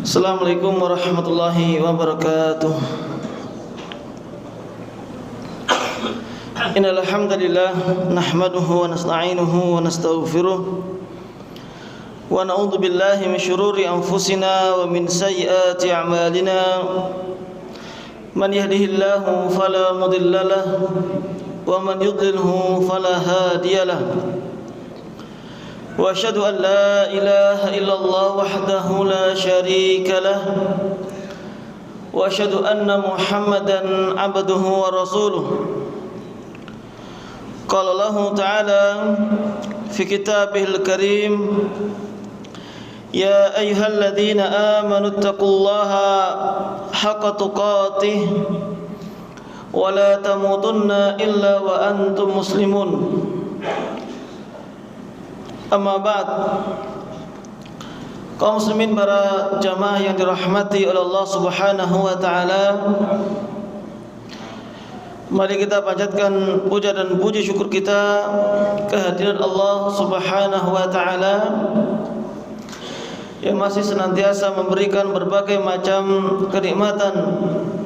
Assalamualaikum warahmatullahi wabarakatuh. Innal hamdalillah nahmaduhu wa nasta'inuhu wa nastaghfiruh wa na'udzu billahi min shururi anfusina wa min sayyiati a'malina. Man yahdihillahu fala mudilla lahu wa man yudlilhu fala hadiyalah. Wa asyhadu an la ilaha illallah wahdahu la syarika lah wa asyhadu anna Muhammadan abduhu wa rasuluh. Qala Allah ta'ala fi kitabihil karim, ya ayyuhalladzina amanu taqullaha haqqa tuqatih wa la tamutunna illa wa antum muslimun. Amma ba'd. Kaum muslimin, para jamaah yang dirahmati oleh Allah Subhanahu wa taala, mari kita panjatkan puja dan puji syukur kita kehadiran Allah Subhanahu wa taala yang masih senantiasa memberikan berbagai macam kenikmatan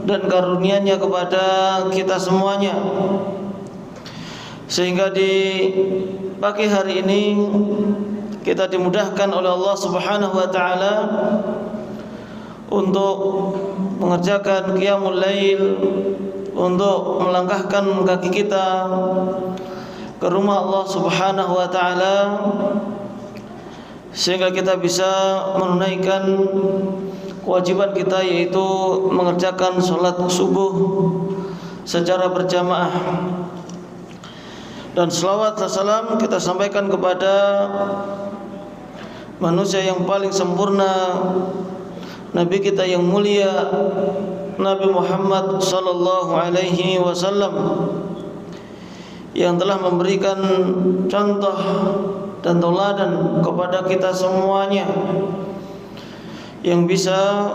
dan karunia-Nya kepada kita semuanya, sehingga di pagi hari ini kita dimudahkan oleh Allah Subhanahu wa taala untuk mengerjakan qiyamul lail, untuk melangkahkan kaki kita ke rumah Allah Subhanahu wa taala, sehingga kita bisa menunaikan kewajiban kita, yaitu mengerjakan salat subuh secara berjamaah. Dan selawat dan salam kita sampaikan kepada manusia yang paling sempurna, Nabi kita yang mulia, Nabi Muhammad sallallahu alaihi wasallam, yang telah memberikan contoh dan tauladan kepada kita semuanya, yang bisa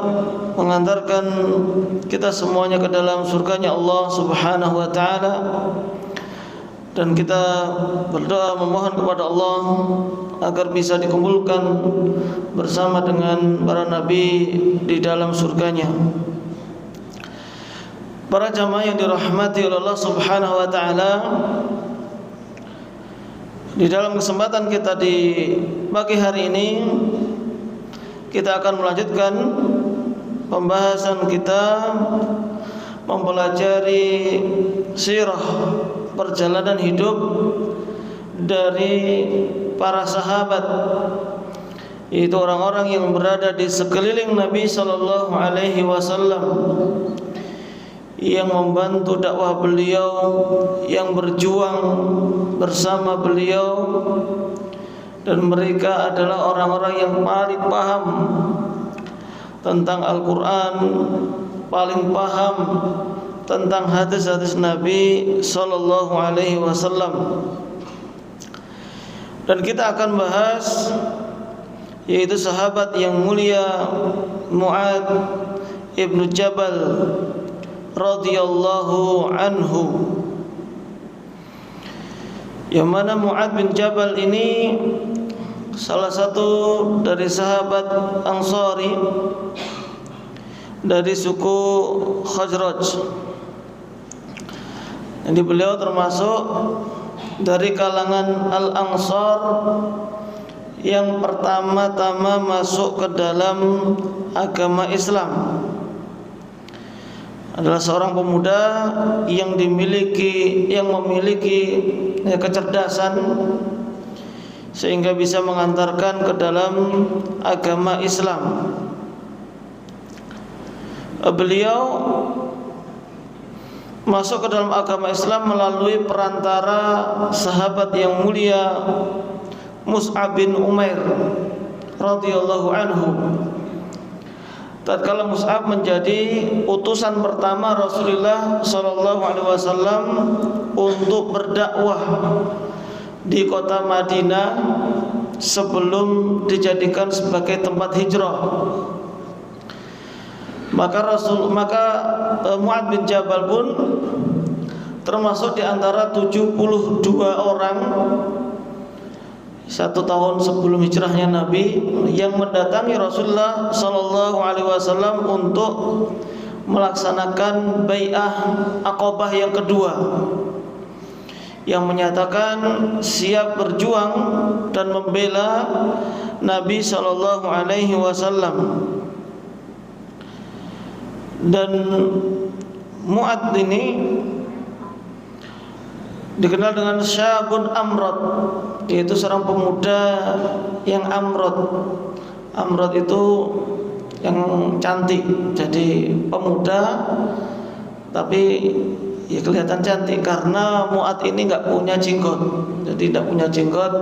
mengantarkan kita semuanya ke dalam surganya Allah Subhanahu wa taala. Dan kita berdoa memohon kepada Allah agar bisa dikumpulkan bersama dengan para nabi di dalam surganya. Para jamaah yang dirahmati oleh Allah Subhanahu wa taala, di dalam kesempatan kita di pagi hari ini kita akan melanjutkan pembahasan kita mempelajari sirah, perjalanan hidup dari para sahabat, yaitu orang-orang yang berada di sekeliling Nabi sallallahu alaihi wasallam, yang membantu dakwah beliau, yang berjuang bersama beliau, dan mereka adalah orang-orang yang paling paham tentang Al-Quran, paling paham tentang hadis-hadis Nabi sallallahu alaihi wasallam. Dan kita akan bahas yaitu sahabat yang mulia Mu'adz ibnu Jabal radhiyallahu anhu, yang mana Mu'adz bin Jabal ini salah satu dari sahabat Ansari dari suku Khazraj. Jadi beliau termasuk dari kalangan Al-Ansar yang pertama-tama masuk ke dalam agama Islam. Adalah seorang pemuda yang memiliki kecerdasan sehingga bisa mengantarkan ke dalam agama Islam. Beliau masuk ke dalam agama Islam melalui perantara sahabat yang mulia Mus'ab bin Umair radhiyallahu anhu. Tatkala Mus'ab menjadi utusan pertama Rasulullah sallallahu alaihi wasallam untuk berdakwah di kota Madinah sebelum dijadikan sebagai tempat hijrah, maka Mu'adz bin Jabal pun termasuk di antara 72 orang 1 tahun sebelum hijrahnya Nabi, yang mendatangi Rasulullah Sallallahu Alaihi Wasallam untuk melaksanakan bai'ah Aqabah yang kedua, yang menyatakan siap berjuang dan membela Nabi Sallallahu Alaihi Wasallam. Dan Mu'adz ini dikenal dengan syabun amrod, yaitu seorang pemuda yang amrod. Amrod itu yang cantik, jadi pemuda tapi ya kelihatan cantik karena Mu'adz ini nggak punya jenggot, jadi tidak punya jenggot.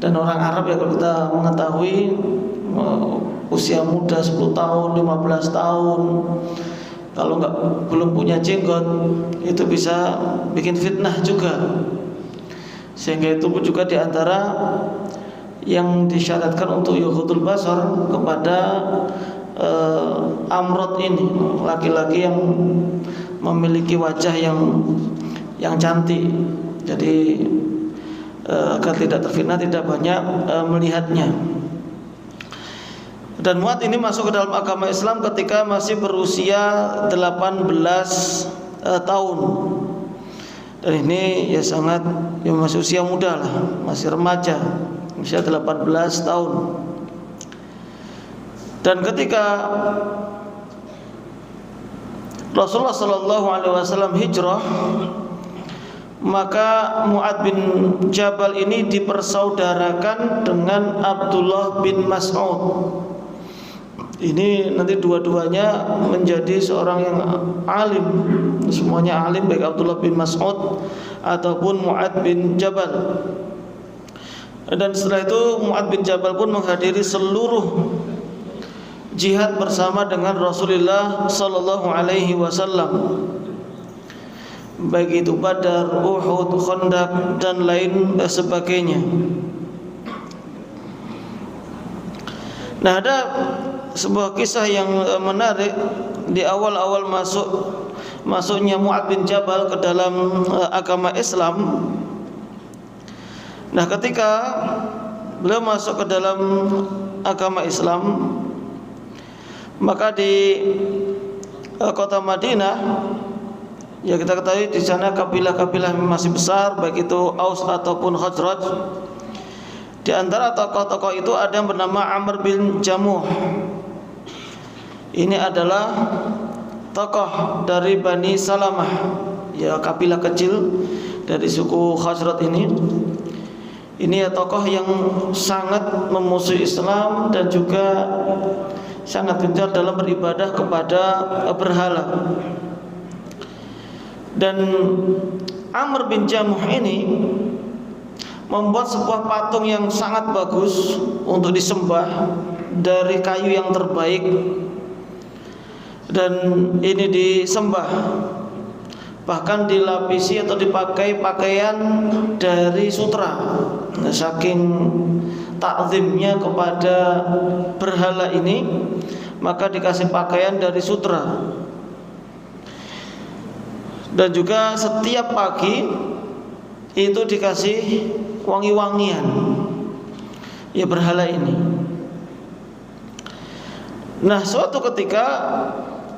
Dan orang Arab ya, kalau kita mengetahui usia muda 10 tahun, 15 tahun, kalau belum punya jenggot itu bisa bikin fitnah juga. Sehingga itu pun juga diantara yang disyaratkan untuk yughudul basar kepada amrod ini, laki-laki yang memiliki wajah yang cantik. Jadi agar tidak terfitnah, tidak banyak melihatnya. Dan Mu'adz ini masuk ke dalam agama Islam ketika masih berusia 18 tahun. Dan ini ya sangat, ya masih usia muda lah, masih remaja, usia 18 tahun. Dan ketika Rasulullah Sallallahu Alaihi Wasallam hijrah, maka Mu'adz bin Jabal ini dipersaudarakan dengan Abdullah bin Mas'ud. Ini nanti dua-duanya menjadi seorang yang alim, semuanya alim, baik Abdullah bin Mas'ud ataupun Mu'adz bin Jabal. Dan setelah itu Mu'adz bin Jabal pun menghadiri seluruh jihad bersama dengan Rasulullah Sallallahu Alaihi Wasallam, baik itu Badar, Uhud, Khandaq dan lain sebagainya. Nah, ada sebuah kisah yang menarik di awal-awal masuknya Mu'adz bin Jabal ke dalam agama Islam. Nah, ketika beliau masuk ke dalam agama Islam, maka di kota Madinah, ya kita ketahui di sana kabilah-kabilah masih besar, baik itu Aus ataupun Khazraj. Di antara tokoh-tokoh itu ada yang bernama Amr bin Jamuh. Ini adalah tokoh dari Bani Salamah, ya kabilah kecil dari suku Khazraj ini. Ini ya tokoh yang sangat memusuhi Islam dan juga sangat gencar dalam beribadah kepada berhala. Dan Amr bin Jamuh ini membuat sebuah patung yang sangat bagus untuk disembah dari kayu yang terbaik, dan ini disembah, bahkan dilapisi atau dipakai pakaian dari sutra. Nah, saking takzimnya kepada berhala ini, maka dikasih pakaian dari sutra. Dan juga setiap pagi itu dikasih wangi-wangian, ya berhala ini. Nah, suatu ketika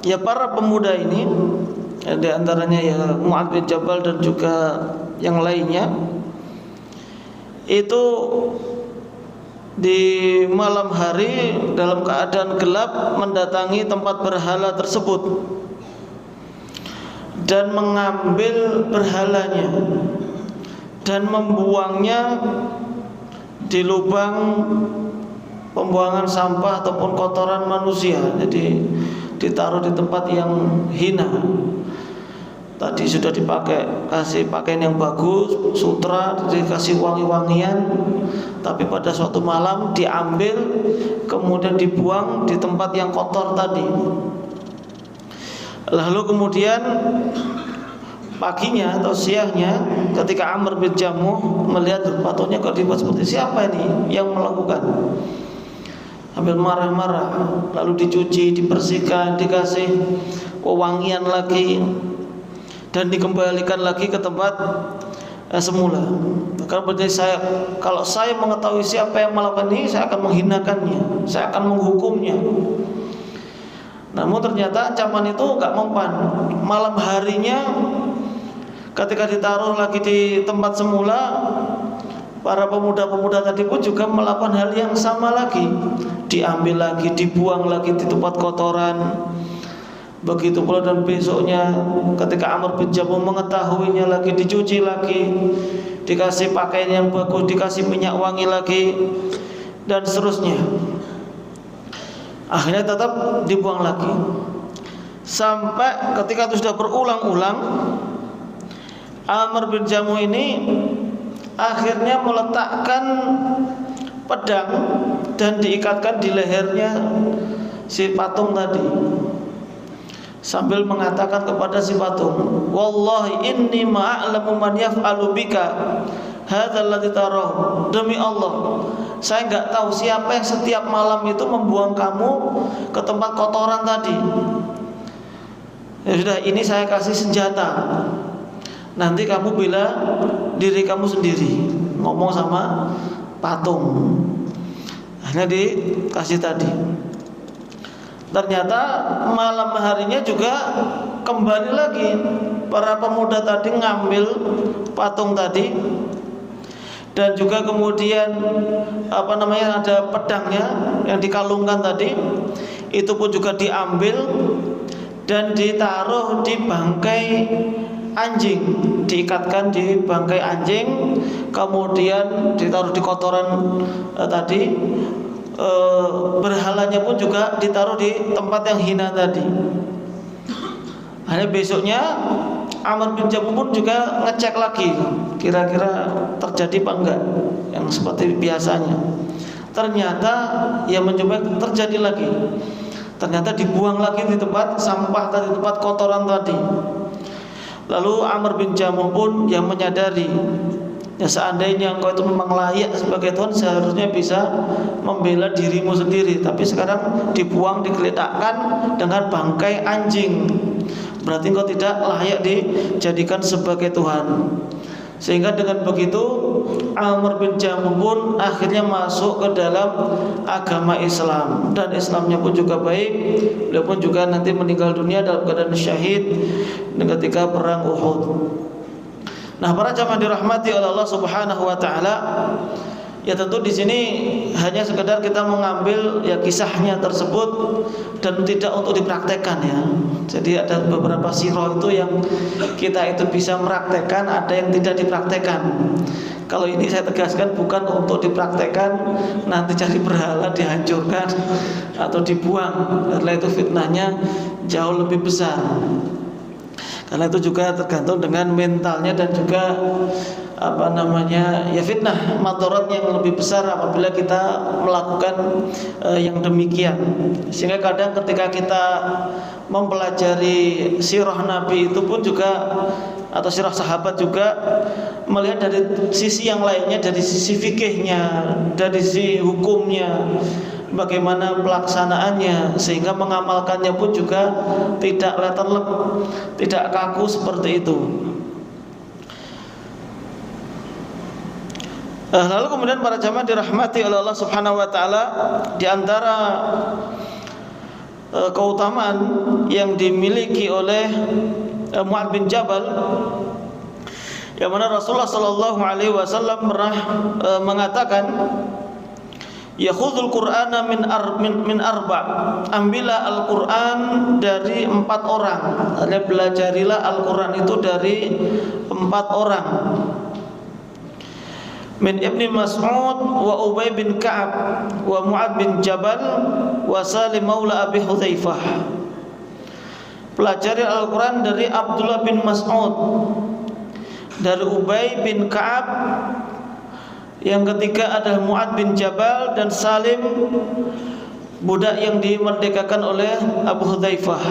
ya para pemuda ini, ya, di antaranya ya Mu'adz bin Jabal dan juga yang lainnya, itu di malam hari dalam keadaan gelap mendatangi tempat berhala tersebut dan mengambil berhalanya dan membuangnya di lubang pembuangan sampah ataupun kotoran manusia. Jadi ditaruh di tempat yang hina. Tadi sudah dipakai, kasih pakaian yang bagus, sutra, dikasih wangi-wangian, tapi pada suatu malam diambil kemudian dibuang di tempat yang kotor tadi. Lalu kemudian paginya atau siangnya, ketika Amr bin Jamuh melihat patungnya kok dibuat seperti, siapa ini yang melakukan? Sambil marah-marah, lalu dicuci, dibersihkan, dikasih wewangian lagi, dan dikembalikan lagi ke tempat semula. Bahkan berarti kalau saya mengetahui siapa yang melakukan ini, saya akan menghinakannya, saya akan menghukumnya. Namun ternyata ancaman itu gak mempan. Malam harinya ketika ditaruh lagi di tempat semula, para pemuda-pemuda tadi pun juga melakukan hal yang sama lagi. Diambil lagi, dibuang lagi di tempat kotoran. Begitu pula dan besoknya ketika Amr bin Jamuh mengetahuinya lagi, dicuci lagi, dikasih pakaian yang bagus, dikasih minyak wangi lagi, dan seterusnya. Akhirnya tetap dibuang lagi. Sampai ketika itu sudah berulang-ulang, Amr bin Jamuh ini akhirnya meletakkan pedang dan diikatkan di lehernya si patung tadi, sambil mengatakan kepada si patung, wallahi inni ma'alamu man yaf'alu bika hadzal ladzi tarahu. Demi Allah, saya enggak tahu siapa yang setiap malam itu membuang kamu ke tempat kotoran tadi. Ya sudah, ini saya kasih senjata, nanti kamu bela diri kamu sendiri. Ngomong sama patung. Akhirnya dikasih tadi. Ternyata malam harinya juga kembali lagi para pemuda tadi ngambil patung tadi, dan juga kemudian ada pedangnya yang dikalungkan tadi, itu pun juga diambil dan ditaruh di bangkai anjing, diikatkan di bangkai anjing, kemudian ditaruh di kotoran tadi. Berhalanya pun juga ditaruh di tempat yang hina tadi. Akhirnya besoknya Amr bin Jamuh pun juga ngecek lagi, kira-kira terjadi apa enggak yang seperti biasanya. Ternyata ya mencoba terjadi lagi. Ternyata dibuang lagi di tempat sampah tadi, tempat kotoran tadi. Lalu Amr bin Jamuh pun yang menyadari, ya seandainya engkau itu memang layak sebagai Tuhan, seharusnya bisa membela dirimu sendiri. Tapi sekarang dibuang, digeletakkan dengan bangkai anjing, berarti engkau tidak layak dijadikan sebagai Tuhan. Sehingga dengan begitu Amr bin Jamuh pun akhirnya masuk ke dalam agama Islam, dan Islamnya pun juga baik. Beliau pun juga nanti meninggal dunia dalam keadaan syahid ketika perang Uhud. Nah, para jamaah dirahmati oleh Allah Subhanahu wa taala, ya tentu di sini hanya sekedar kita mengambil ya kisahnya tersebut dan tidak untuk dipraktekkan ya. Jadi ada beberapa sirah itu yang kita itu bisa mempraktekkan, ada yang tidak dipraktekkan. Kalau ini saya tegaskan bukan untuk dipraktekkan, nanti cari berhala dihancurkan atau dibuang, karena itu fitnahnya jauh lebih besar. Karena itu juga tergantung dengan mentalnya dan juga ya fitnah madarat yang lebih besar apabila kita melakukan yang demikian. Sehingga kadang ketika kita mempelajari sirah Nabi itu pun juga, atau sirah sahabat juga, melihat dari sisi yang lainnya, dari sisi fikihnya, dari sisi hukumnya, bagaimana pelaksanaannya, sehingga mengamalkannya pun juga tidak letterlek, tidak kaku seperti itu. Lalu kemudian para jamaah dirahmati oleh Allah Subhanahu wa taala, di antara keutamaan yang dimiliki oleh Mu'adz bin Jabal, yang mana Rasulullah sallallahu alaihi wasallam pernah mengatakan, yakhudhul Qur'ana min arba'. Ambillah Al-Qur'an dari 4 orang. Belajarilah Al-Qur'an itu dari 4 orang. Min Ibni Mas'ud wa Ubay bin Ka'ab wa Mu'adz bin Jabal wa Salim maula Abi Hudzaifah. Pelajari Al-Qur'an dari Abdullah bin Mas'ud, dari Ubay bin Ka'ab, yang ketiga adalah Mu'adz bin Jabal, dan Salim, budak yang dimerdekakan oleh Abu Hudzaifah.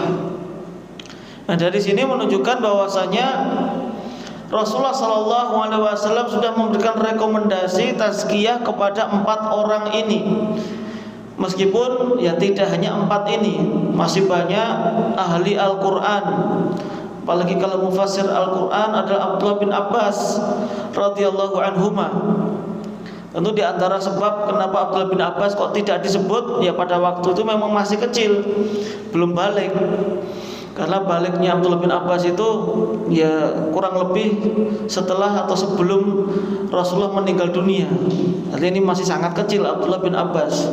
Nah, dari sini menunjukkan bahwasanya Rasulullah SAW sudah memberikan rekomendasi tazkiyah kepada 4 orang ini. Meskipun ya tidak hanya 4 ini, masih banyak ahli Al-Quran, apalagi kalau mufassir Al-Quran adalah Abdullah bin Abbas radhiyallahu anhuma. Tentu di antara sebab kenapa Abdullah bin Abbas kok tidak disebut, ya pada waktu itu memang masih kecil, belum balik. Karena baliknya Abdullah bin Abbas itu ya kurang lebih setelah atau sebelum Rasulullah meninggal dunia. Artinya ini masih sangat kecil Abdullah bin Abbas.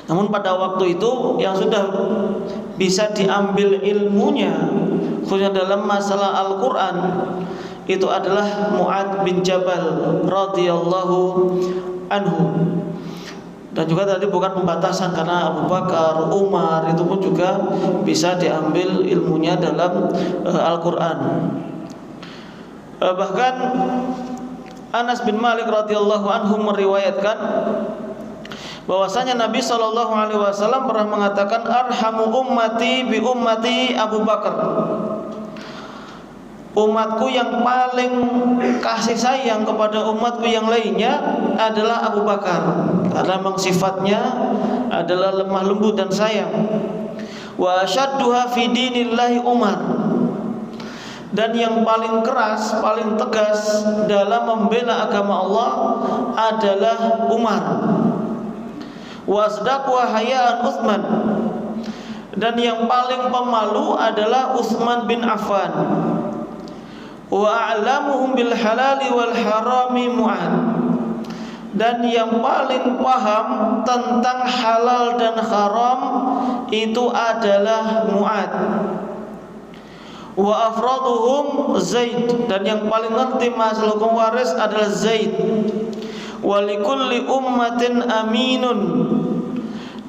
Namun pada waktu itu yang sudah bisa diambil ilmunya khususnya dalam masalah Al-Quran itu adalah Mu'adz bin Jabal radhiyallahu anhu. Dan juga tadi bukan pembatasan, karena Abu Bakar, Umar itu pun juga bisa diambil ilmunya dalam Al-Quran. Bahkan Anas bin Malik radhiyallahu anhu meriwayatkan bahwasanya Nabi SAW pernah mengatakan, arhamu ummati bi ummati Abu Bakar. Umatku yang paling kasih sayang kepada umatku yang lainnya adalah Abu Bakar, karena memang sifatnya adalah lemah lembut dan sayang. Wa asyadduha fi dinillahi Umar. Dan yang paling keras, paling tegas dalam membela agama Allah adalah Umar. Wa asdaqu hayaan Utsman. Dan yang paling pemalu adalah Utsman bin Affan. Wa a'lamuhum bil halali wal harami Mu'adz. Dan yang paling paham tentang halal dan haram itu adalah Mu'adz. Wa afraduhum Zaid. Dan yang paling ngerti masalah hukum waris adalah Zaid. Wa likulli ummatin aminun.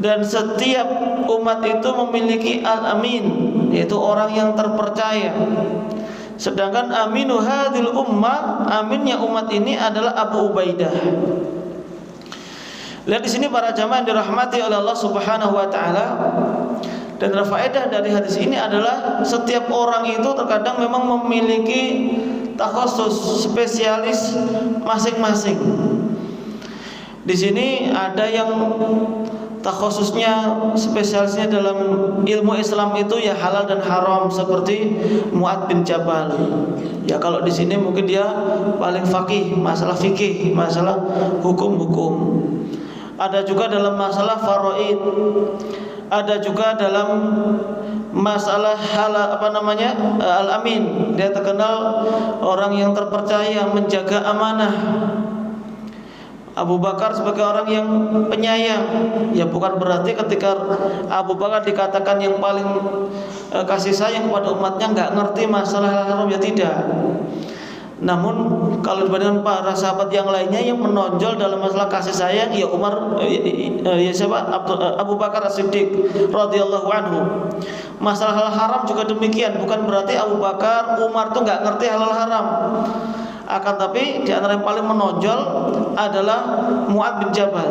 Dan setiap umat itu memiliki al-amin, yaitu orang yang terpercaya. Sedangkan aminu hadil ummah, aminnya umat ini adalah Abu Ubaidah. Lihat di sini para jamaah yang dirahmati oleh Allah Subhanahu wa taala. Dan faedah dari hadis ini adalah setiap orang itu terkadang memang memiliki takhusus, spesialis masing-masing. Di sini ada yang takhususnya, spesialisnya dalam ilmu Islam itu ya halal dan haram, seperti Mu'adz bin Jabal. Ya kalau di sini mungkin dia paling faqih, masalah fikih, masalah hukum-hukum. Ada juga dalam masalah faraid. Ada juga dalam masalah al-amin. Dia terkenal orang yang terpercaya, menjaga amanah. Abu Bakar sebagai orang yang penyayang. Ya bukan berarti ketika Abu Bakar dikatakan yang paling kasih sayang kepada umatnya nggak ngerti masalah haram, ya tidak. Namun kalau dibandingkan para sahabat yang lainnya yang menonjol dalam masalah kasih sayang, ya Abu Bakar As-Siddiq radhiyallahu anhu. Masalah hal haram juga demikian. Bukan berarti Abu Bakar, Umar tuh nggak ngerti halal haram. Akan tapi di antara yang paling menonjol adalah Mu'adz bin Jabal.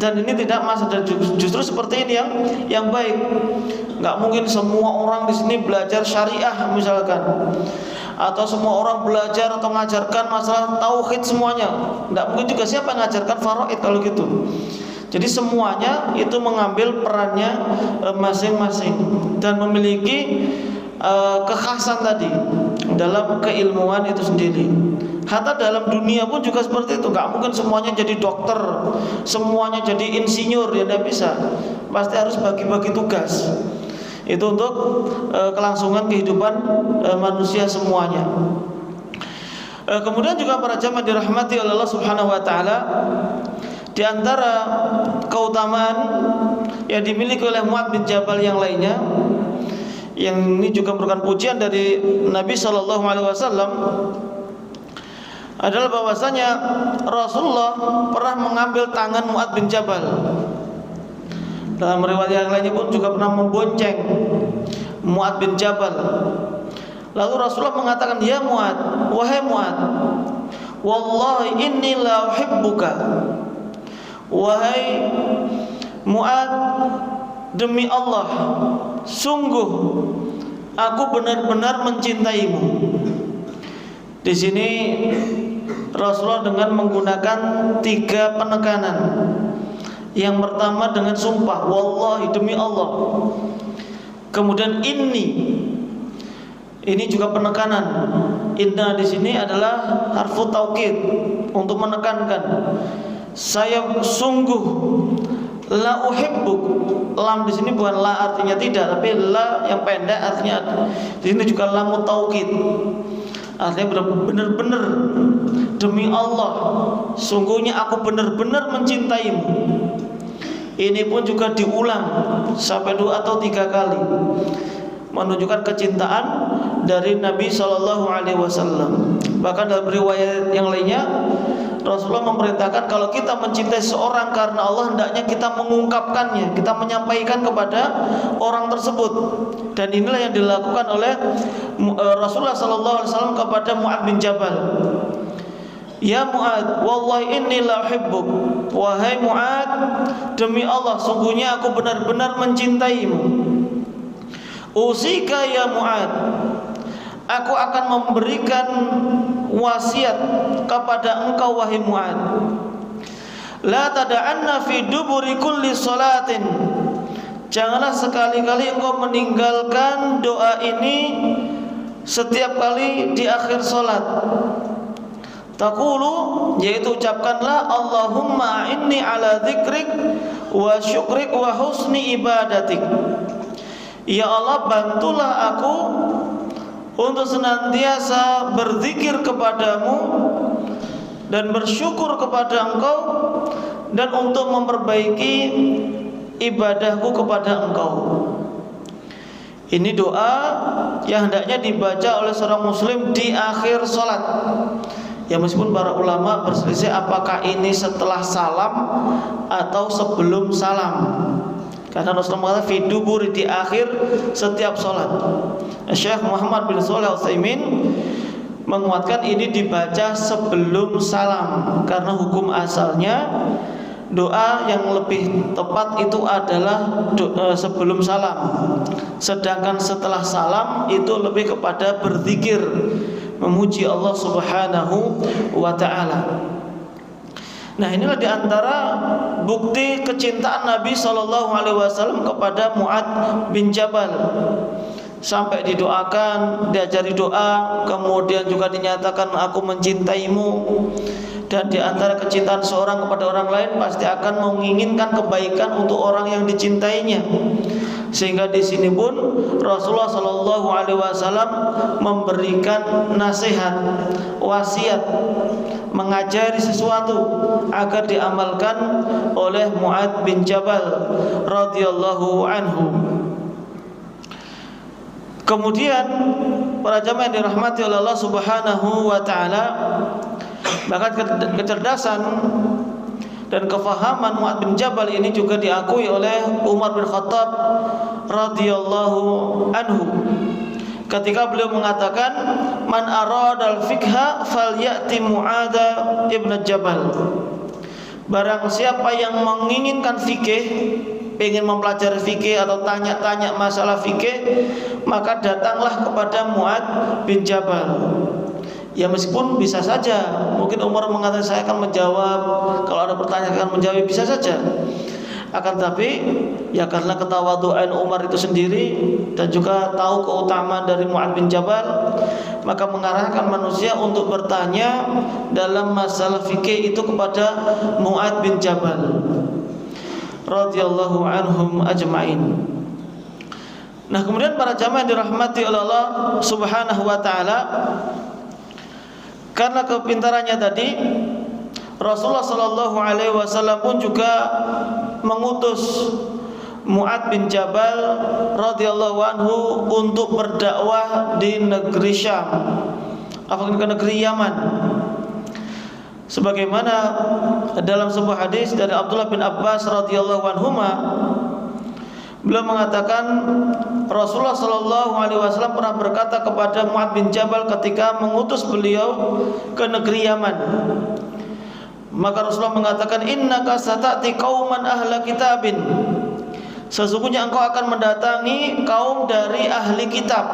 Dan ini tidak masalah, justru seperti ini yang baik. Nggak mungkin semua orang di sini belajar syariah misalkan, atau semua orang belajar atau mengajarkan masalah tauhid semuanya. Nggak mungkin juga. Siapa yang mengajarkan faraid kalau gitu? Jadi semuanya itu mengambil perannya masing-masing dan memiliki kekhasan tadi dalam keilmuan itu sendiri. Hatta dalam dunia pun juga seperti itu. Gak mungkin semuanya jadi dokter, semuanya jadi insinyur, ya tidak bisa. Pasti harus bagi-bagi tugas. Itu untuk kelangsungan kehidupan manusia semuanya. Kemudian juga para jamaah dirahmati oleh Allah Subhanahu wa taala, di antara keutamaan yang dimiliki oleh Mu'adz bin Jabal yang lainnya, yang ini juga merupakan pujian dari Nabi Shallallahu Alaihi Wasallam, adalah bahwasanya Rasulullah pernah mengambil tangan Mu'adz bin Jabal. Dalam riwayat yang lainnya pun juga pernah membonceng Mu'adz bin Jabal. Lalu Rasulullah mengatakan, ya Mu'adz, wahai Mu'adz, wallahi inni la uhibbuka. Wahai Mu'adz, demi Allah, sungguh aku benar-benar mencintaimu. Di sini Rasulullah dengan menggunakan 3 penekanan. Yang pertama dengan sumpah, wallahi, demi Allah. Kemudian inni, Ini juga penekanan. Inna di sini adalah harfu taukid untuk menekankan. Saya sungguh la uhibbuk. Lam di sini bukan la artinya tidak, tapi la yang pendek artinya. Di sini juga lam taukid. Artinya benar-benar demi Allah, sungguhnya aku benar-benar mencintaimu. Ini pun juga diulang sampai 2 atau 3 kali, menunjukkan kecintaan dari Nabi SAW. Bahkan dalam riwayat yang lainnya, Rasulullah memerintahkan kalau kita mencintai seorang karena Allah, hendaknya kita mengungkapkannya, kita menyampaikan kepada orang tersebut. Dan inilah yang dilakukan oleh Rasulullah SAW kepada Mu'ad bin Jabal. Ya Mu'ad, wallahi inni la uhibbuk. Wahai Mu'ad, demi Allah, sungguhnya aku benar-benar mencintaimu. Usika ya Mu'ad, aku akan memberikan wasiat kepada engkau wahai Mu'ad. La tada'anna fi duburi kulli salatin. Janganlah sekali-kali engkau meninggalkan doa ini setiap kali di akhir salat. Taqulu, yaitu ucapkanlah Allahumma inni ala dzikrik wa syukrik wa husni ibadatik. Ya Allah, bantulah aku untuk senantiasa berzikir kepadamu dan bersyukur kepada engkau, dan untuk memperbaiki ibadahku kepada engkau. Ini doa yang hendaknya dibaca oleh seorang muslim di akhir salat. Ya, meskipun para ulama berselisih apakah ini setelah salam atau sebelum salam. Karena Rasulullah mengatakan fi dubur, di akhir setiap salat. Syekh Muhammad bin Shalih Al-Utsaimin menguatkan ini dibaca sebelum salam, karena hukum asalnya doa yang lebih tepat itu adalah sebelum salam. Sedangkan setelah salam itu lebih kepada berzikir, memuji Allah Subhanahu wa ta'ala. Nah, inilah diantara bukti kecintaan Nabi SAW kepada Mu'ad bin Jabal. Sampai didoakan, diajari doa, kemudian juga dinyatakan aku mencintaimu. Dan diantara kecintaan seorang kepada orang lain pasti akan menginginkan kebaikan untuk orang yang dicintainya. Sehingga di sini pun Rasulullah SAW memberikan nasihat, wasiat, mengajari sesuatu agar diamalkan oleh Mu'ad bin Jabal radhiyallahu anhu. Kemudian para jamaah yang dirahmati oleh Allah Subhanahu wa ta'ala, bahkan kecerdasan dan kefahaman Mu'ad bin Jabal ini juga diakui oleh Umar bin Khattab radhiyallahu anhu, ketika beliau mengatakan man aradal fikha falyati Mu'adz ibn Jabal. Barang siapa yang menginginkan fikih, ingin mempelajari fikih atau tanya-tanya masalah fikih, maka datanglah kepada Mu'ad bin Jabal. Ya, meskipun bisa saja mungkin Umar mengatakan saya akan menjawab, kalau ada pertanyaan akan menjawab, bisa saja. Akan tapi ya karena ketawaduan Umar itu sendiri dan juga tahu keutamaan dari Mu'ad bin Jabal, maka mengarahkan manusia untuk bertanya dalam masalah fikih itu kepada Mu'ad bin Jabal radhiyallahu anhum ajma'in. Nah, kemudian para jamaah yang dirahmati oleh Allah Subhanahu wa ta'ala, karena kepintarannya tadi, Rasulullah SAW pun juga mengutus Mu'ad bin Jabal radhiyallahu anhu untuk berdakwah di negeri Syam, ke negeri Yaman. Sebagaimana dalam sebuah hadis dari Abdullah bin Abbas radhiyallahu anhuma, beliau mengatakan Rasulullah SAW pernah berkata kepada Mu'ad bin Jabal ketika mengutus beliau ke negeri Yaman. Maka Rasulullah mengatakan innaka satati qauman ahla kitabin. Sesungguhnya engkau akan mendatangi kaum dari ahli kitab.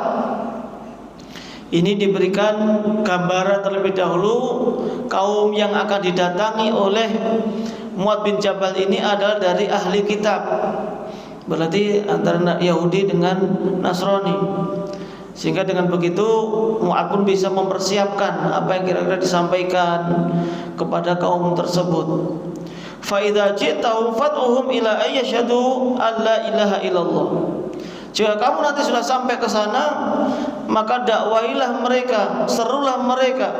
Ini diberikan gambaran terlebih dahulu, kaum yang akan didatangi oleh Mu'ad bin Jabal ini adalah dari ahli kitab. Berarti antara Yahudi dengan Nasrani. Sehingga dengan begitu Mu'adz pun bisa mempersiapkan apa yang kira-kira disampaikan kepada kaum tersebut. Fa idza ji'tahum fad'uhum ila ayyashhadu an la ilaha illallah. Jika kamu nanti sudah sampai ke sana, maka dakwailah mereka, serulah mereka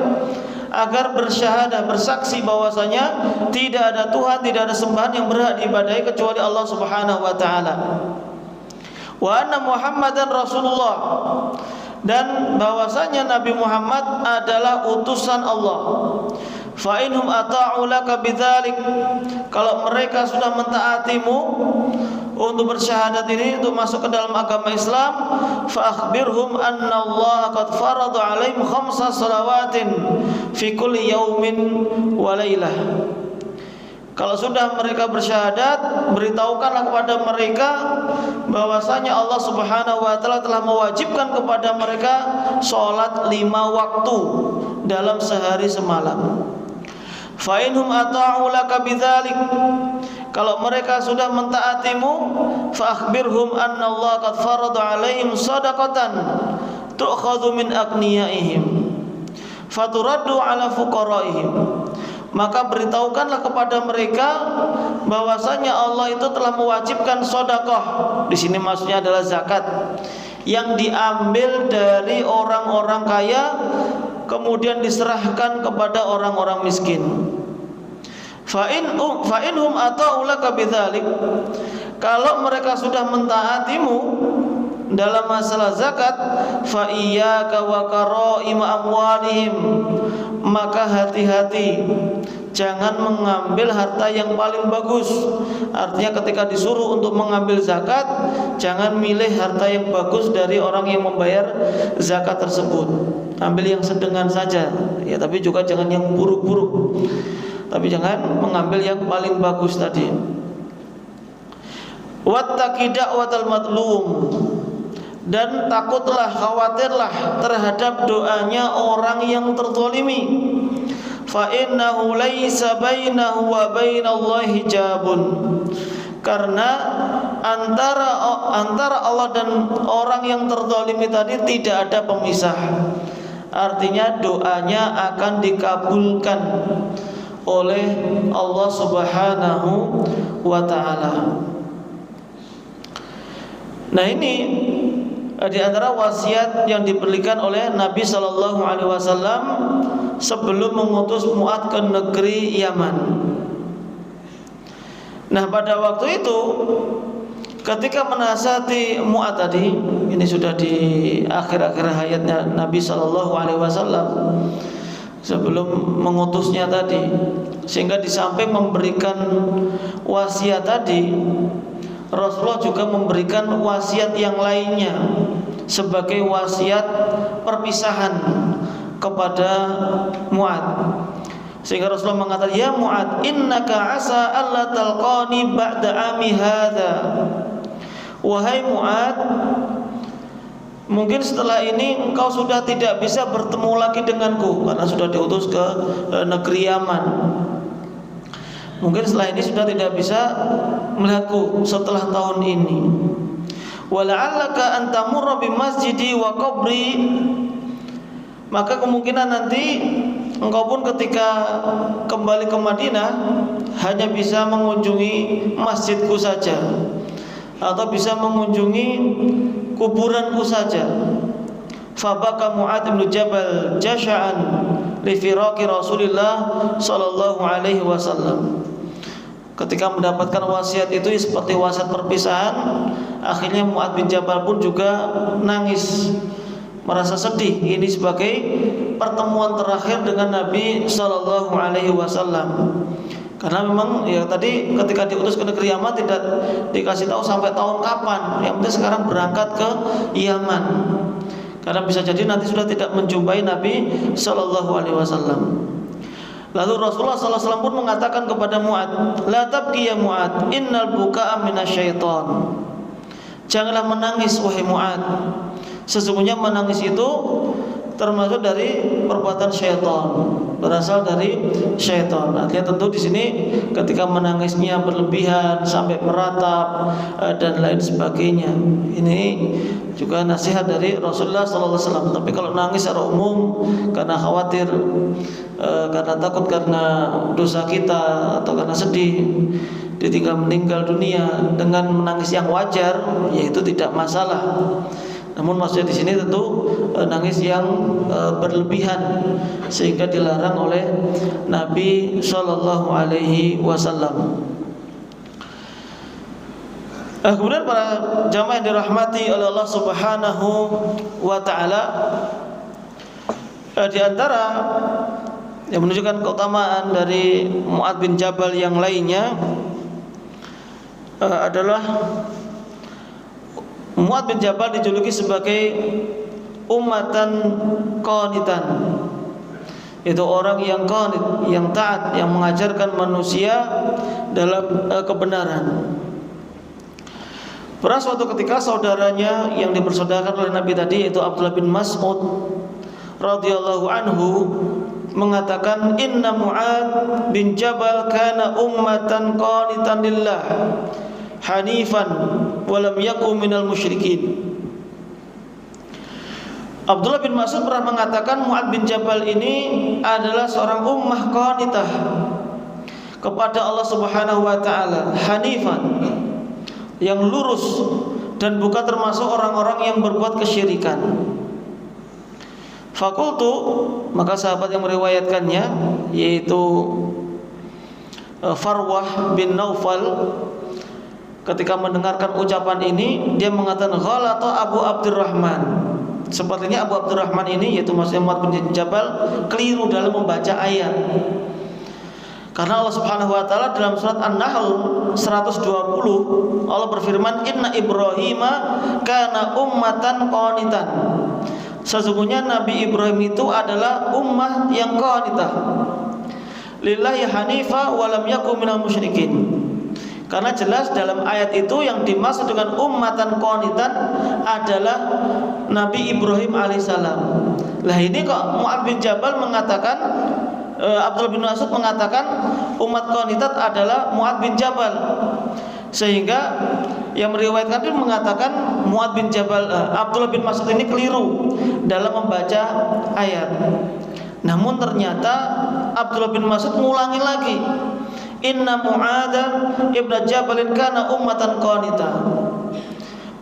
agar bersyahadah, bersaksi bahwasanya tidak ada Tuhan, tidak ada sembahan yang berhak diibadahi kecuali Allah Subhanahu wa taala. Wa anna Muhammadan Rasulullah, dan bahwasanya Nabi Muhammad adalah utusan Allah. Fa inhum ata'u laka bidzalik, kalau mereka sudah mentaatimu untuk bersyahadat ini, untuk masuk ke dalam agama Islam, fa akhbirhum anna Allah qad farada 'alaihim khamsa salawatin fi kulli yaumin wa lailah. Kalau sudah mereka bersyahadat, beritahukanlah kepada mereka bahwasanya Allah Subhanahu wa taala telah mewajibkan kepada mereka salat 5 waktu dalam sehari semalam. Fa inhum ata'u laka bidzalik, kalau mereka sudah mentaatimu, fa akhbirhum anna Allah qad farada 'alaihim shadaqatan tu'khadhu min aghniyaihim faturaddu 'ala fuqaraihim. Maka beritahukanlah kepada mereka bahwasanya Allah itu telah mewajibkan sedekah. Di sini maksudnya adalah zakat yang diambil dari orang-orang kaya kemudian diserahkan kepada orang-orang miskin. Fa inhum ata'u laka bidzalik, kalau mereka sudah mentaatimu dalam masalah zakat, fa iyyaka wa karaima amwalihim, maka hati-hati jangan mengambil harta yang paling bagus. Artinya ketika disuruh untuk mengambil zakat, jangan milih harta yang bagus dari orang yang membayar zakat tersebut. Ambil yang sedengan saja, ya, tapi juga jangan yang buruk-buruk. Tapi jangan mengambil yang paling bagus tadi. Wattaqi da'watal madlum, dan takutlah, khawatirlah terhadap doanya orang yang terzalimi. Fa innahu laisa bainahu wa bainallahi hijabun, karena antara Allah dan orang yang terzalimi tadi tidak ada pemisah. Artinya doanya akan dikabulkan oleh Allah Subhanahu wa taala. Nah, ini di antara wasiat yang diberikan oleh Nabi sallallahu alaihi wasallam sebelum mengutus Mu'adz ke negeri Yaman. Nah, pada waktu itu ketika menasihati Mu'adz tadi, ini sudah di akhir-akhir hayatnya Nabi sallallahu alaihi wasallam sebelum mengutusnya tadi, sehingga di samping memberikan wasiat tadi, Rasulullah juga memberikan wasiat yang lainnya sebagai wasiat perpisahan kepada Mu'adz. Sehingga Rasulullah mengatakan, ya Mu'adz, innaka asa alla talqani ba'da ami hadza. Wahai Mu'adz, mungkin setelah ini engkau sudah tidak bisa bertemu lagi denganku, karena sudah diutus ke negeri Yaman. Mungkin setelah ini sudah tidak bisa melihatku setelah tahun ini. Wala'allaka an tamurra bi masjidi wa qabri, maka kemungkinan nanti engkau pun ketika kembali ke Madinah hanya bisa mengunjungi masjidku saja, atau bisa mengunjungi kuburanku saja. Fabaka Mu'adz bin Jabal jasha'an li firaqi Rasulillah sallallahu alaihi wasallam. Ketika mendapatkan wasiat itu seperti wasiat perpisahan, akhirnya Mu'adz bin Jabal pun juga nangis, merasa sedih. Ini sebagai pertemuan terakhir dengan Nabi sallallahu alaihi wasallam. Karena memang ya tadi ketika diutus ke negeri Yaman tidak dikasih tahu sampai tahun kapan. Yang penting sekarang berangkat ke Yaman. Karena bisa jadi nanti sudah tidak menjumpai Nabi sallallahu alaihi wasallam. Lalu Rasulullah sallallahu alaihi wasallam pun mengatakan kepada Mu'adz, "La tabki ya Mu'adz, innal buka'a minasyaiton." Janganlah menangis wahai Mu'adz. Sesungguhnya menangis itu termasuk dari perbuatan syaitan. berasal dari syaitan. Artinya tentu di sini ketika menangisnya berlebihan sampai meratap dan lain sebagainya, ini juga nasihat dari Rasulullah SAW. Tapi kalau nangis secara umum karena khawatir, karena takut karena dosa kita atau karena sedih ditinggal meninggal dunia dengan menangis yang wajar, yaitu tidak masalah. Namun maksudnya di sini tentu nangis yang berlebihan sehingga dilarang oleh Nabi Shallallahu Alaihi Wasallam. Kemudian para jamaah yang dirahmati oleh Allah Subhanahu Wa Taala, di antara yang menunjukkan keutamaan dari Mu'adz bin Jabal yang lainnya adalah Mu'adz bin Jabal dijuluki sebagai ummatan qanitan, itu orang yang qanit, yang taat, yang mengajarkan manusia dalam kebenaran. Pernah suatu ketika saudaranya yang dipersaudarakan oleh Nabi tadi, yaitu Abdullah bin Mas'ud radhiyallahu anhu, mengatakan, inna Mu'adz bin Jabal kana ummatan qanitan lillah hanifan walam yakum minal musyrikin. Abdullah bin Mas'ud pernah mengatakan Mu'adz bin Jabal ini adalah seorang ummah qanitah kepada Allah Subhanahu wa taala, hanifan, yang lurus dan bukan termasuk orang-orang yang berbuat kesyirikan. Fakultu, maka sahabat yang meriwayatkannya yaitu Farwah bin Naufal, ketika mendengarkan ucapan ini dia mengatakan ghalata Abu Abdurrahman. Sepertinya Abu Abdurrahman ini, yaitu maksudnya Mu'adz bin Jabal, keliru dalam membaca ayat. Karena Allah Subhanahu wa taala dalam surat An-Nahl 120 Allah berfirman, inna Ibrahima kana ummatan qanitan. Sesungguhnya Nabi Ibrahim itu adalah ummah yang qanitah lillahi hanifa wa lam yakun minal musyrikin. Karena jelas dalam ayat itu yang dimaksud dengan ummatan qanitan adalah Nabi Ibrahim alaihissalam. Lah ini kok Mu'adz bin Jabal mengatakan, Abdullah bin Mas'ud mengatakan umat qanitat adalah Mu'adz bin Jabal, sehingga yang meriwayatkan itu mengatakan Mu'adz bin Jabal, Abdullah bin Mas'ud ini keliru dalam membaca ayat. Namun ternyata Abdullah bin Mas'ud mengulangi lagi, inna Mu'adz ibn Jabalin kana ummatan qanitah.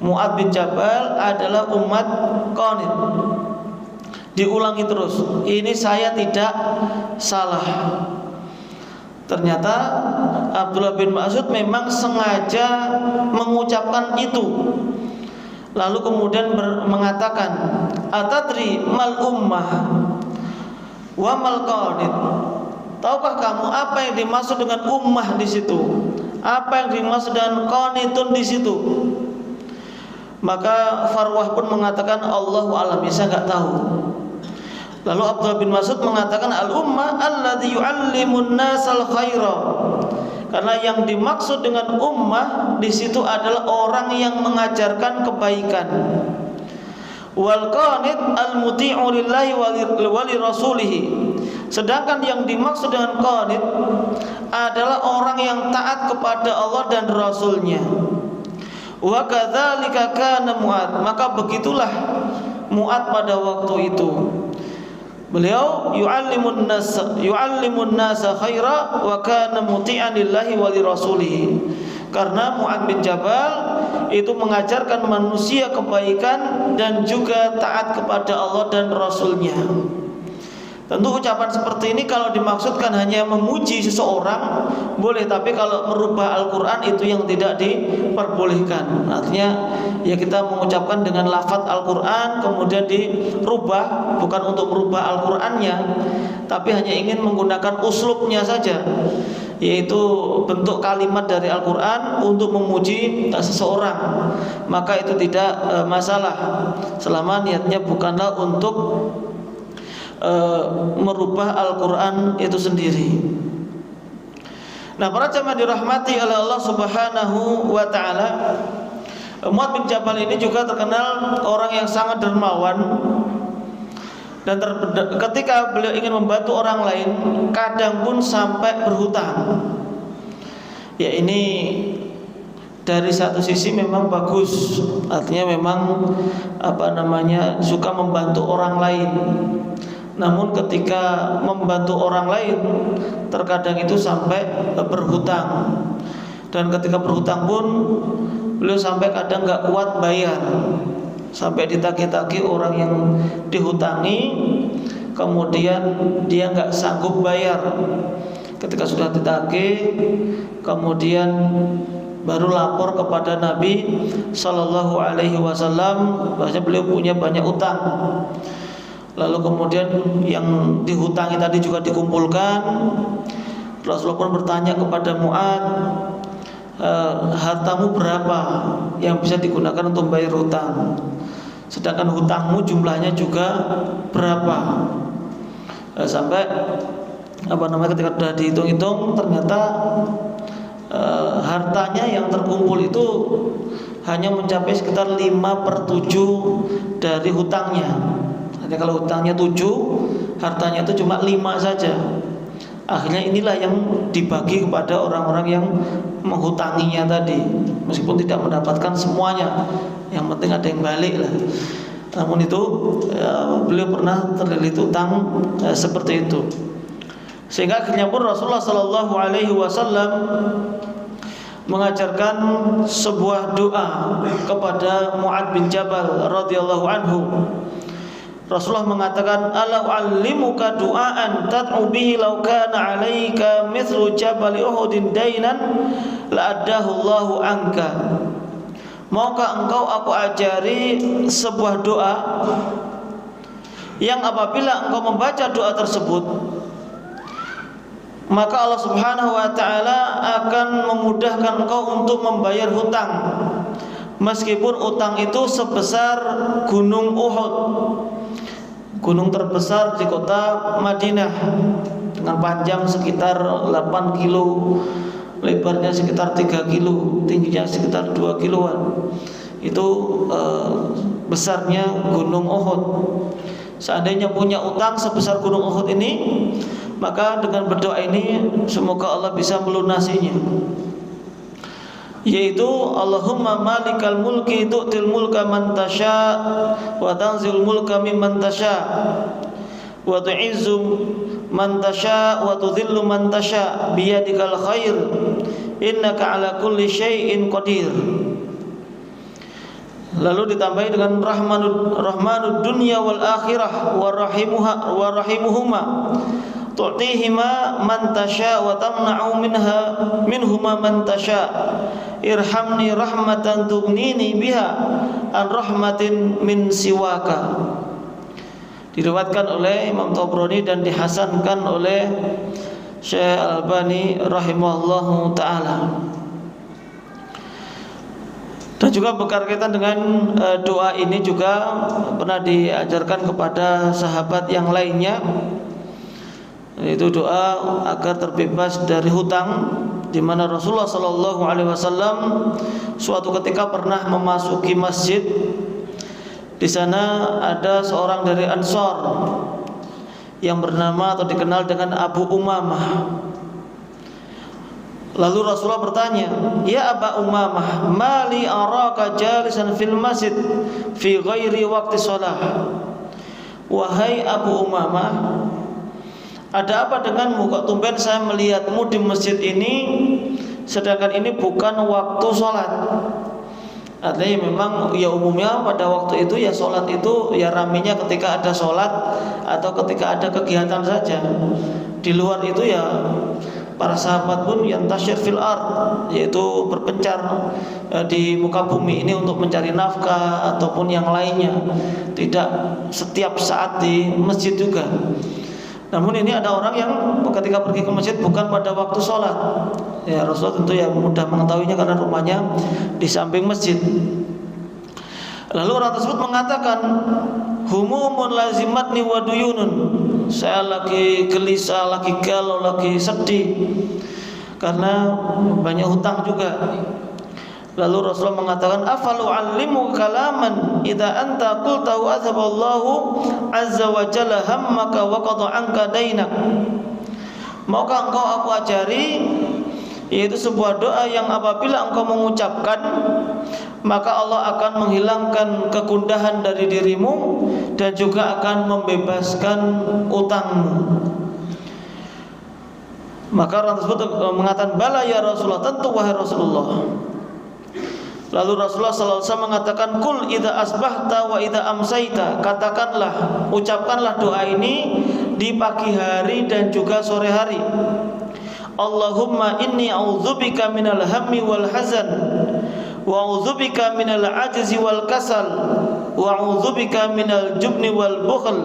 Mu'adz bin Jabal adalah umat qanit. Diulangi terus, ini saya tidak salah. Ternyata Abdullah bin Mas'ud memang sengaja mengucapkan itu. Lalu kemudian mengatakan, atadri mal ummah wa mal qanit. Tahukah kamu apa yang dimaksud dengan ummah di situ? Apa yang dimaksud dengan qanitun di situ? Maka Farwah pun mengatakan Allahu a'lam, saya enggak tahu. Lalu Abdullah bin Mas'ud mengatakan al-ummah alladzi yu'allimun nasal khaira. Karena yang dimaksud dengan ummah di situ adalah orang yang mengajarkan kebaikan. Wal qanit al-muti'u lillahi wa li rasulih. Sedangkan yang dimaksud dengan qanit adalah orang yang taat kepada Allah dan Rasulnya. Wa kadzalika kana Mu'adz. Maka begitulah Mu'adz pada waktu itu. Beliau yu'allimun nasa khaira wa kana muti'an lillahi wa li rasulih. Karena Mu'adz bin Jabal itu mengajarkan manusia kebaikan dan juga taat kepada Allah dan Rasulnya. Tentu ucapan seperti ini kalau dimaksudkan hanya memuji seseorang boleh, tapi kalau merubah Al-Quran itu yang tidak diperbolehkan. Artinya ya kita mengucapkan dengan lafaz Al-Quran kemudian dirubah, bukan untuk merubah Al-Qurannya, tapi hanya ingin menggunakan uslubnya saja, yaitu bentuk kalimat dari Al-Quran untuk memuji seseorang, maka itu tidak masalah selama niatnya bukanlah untuk merubah Al-Quran itu sendiri. Nah, para jamaah dirahmati oleh Allah Subhanahu wa taala, Mu'adz bin Jabal ini juga terkenal orang yang sangat dermawan. Dan ketika beliau ingin membantu orang lain, kadang pun sampai berhutang. Ya, ini dari satu sisi memang bagus, artinya memang suka membantu orang lain. Namun ketika membantu orang lain, terkadang itu sampai berhutang. Dan ketika berhutang pun beliau sampai kadang nggak kuat bayar, sampai ditagih-tagih orang yang dihutangi, kemudian dia nggak sanggup bayar. Ketika sudah ditagih, kemudian baru lapor kepada Nabi Sallallahu Alaihi Wasallam bahwa beliau punya banyak utang. Lalu kemudian yang dihutangi tadi juga dikumpulkan. Rasulullah pun bertanya kepada Mu'ad, hartamu berapa yang bisa digunakan untuk bayar hutang, sedangkan hutangmu jumlahnya juga berapa. Sampai ketika sudah dihitung-hitung, ternyata hartanya yang terkumpul itu hanya mencapai sekitar 5/7 dari hutangnya. Jadi kalau hutangnya 7, hartanya itu cuma 5 saja. Akhirnya inilah yang dibagi kepada orang-orang yang menghutanginya tadi, meskipun tidak mendapatkan semuanya, yang penting ada yang balik lah. Namun itu beliau pernah terlilit utang seperti itu. Sehingga akhirnya pun Rasulullah Sallallahu Alaihi Wasallam mengajarkan sebuah doa kepada Mu'ad bin Jabal radhiyallahu anhu. Rasulullah mengatakan, "Ala u'allimuka du'aan tad'u bihi law kana 'alaika mithlu jabal Uhudin dainan la addahu Allahu anka." Maukah engkau aku ajari sebuah doa yang apabila engkau membaca doa tersebut, maka Allah Subhanahu wa taala akan memudahkan engkau untuk membayar hutang, meskipun utang itu sebesar gunung Uhud, gunung terbesar di kota Madinah, dengan panjang sekitar 8 kilo, lebarnya sekitar 3 kilo, tingginya sekitar 2 kiloan. Itu besarnya gunung Uhud. Seandainya punya utang sebesar gunung Uhud ini, maka dengan berdoa ini semoga Allah bisa melunasinya, yaitu Allahumma malikal mulki tu'til mulka man tasha wa tanzil mulka mimman tasha wa tu'izzu man tasha wa tudhillu man tasha biyadikal khair innaka ala kulli syai'in qadir. Lalu ditambahi dengan rahmanud dunya wal akhirah wa rahimuhuma tu'tihima man tasha wa tamna'u minhuma man tasha irhamni rahmatan tughnini biha an rahmatin min siwaka. Diriwayatkan oleh Imam Tabrani dan dihasankan oleh Syekh Al-Albani rahimahullahu taala. Dan juga berkaitan dengan doa ini juga pernah diajarkan kepada sahabat yang lainnya, yaitu doa agar terbebas dari hutang, di mana Rasulullah Sallallahu Alaihi Wasallam suatu ketika pernah memasuki masjid. Di sana ada seorang dari Ansor yang bernama atau dikenal dengan Abu Umamah. Lalu Rasulullah bertanya, "Ya Aba Umamah, mali araka jalisan fil masjid fi ghairi waqti shalah." Wahai Abu Umamah, ada apa denganmu? Kok tumben saya melihatmu di masjid ini, sedangkan ini bukan waktu sholat. Artinya memang ya umumnya pada waktu itu ya sholat itu ya ramenya ketika ada sholat atau ketika ada kegiatan saja. Di luar itu ya para sahabat pun yang tasyir fil ard, yaitu berpencar di muka bumi ini untuk mencari nafkah ataupun yang lainnya. Tidak setiap saat di masjid juga. Namun ini ada orang yang ketika pergi ke masjid bukan pada waktu sholat. Ya Rasulullah tentu yang mudah mengetahuinya karena rumahnya di samping masjid. Lalu orang tersebut mengatakan, humumun lazimatni wa duyunun. Saya lagi gelisah, lagi galau, lagi sedih karena banyak hutang juga. Lalu Rasulullah mengatakan, afalu allimu kalaman idza anta qultahu azhaballahu azza wa jalla hammaka wa qada anka dainak. Maukah engkau aku ajari, yaitu sebuah doa yang apabila engkau mengucapkan, maka Allah akan menghilangkan kegundahan dari dirimu dan juga akan membebaskan utangmu. Maka orang tersebut mengatakan, bala ya Rasulullah, tentu wahai Rasulullah. Lalu Rasulullah SAW mengatakan, kul idza asbahta wa idza amsaita, katakanlah, ucapkanlah doa ini di pagi hari dan juga sore hari. Allahumma inni a'udzubika minal hammi wal hazan wa a'udzubika minal ajzi wal kasal wa a'udzubika minal jubni wal bukhl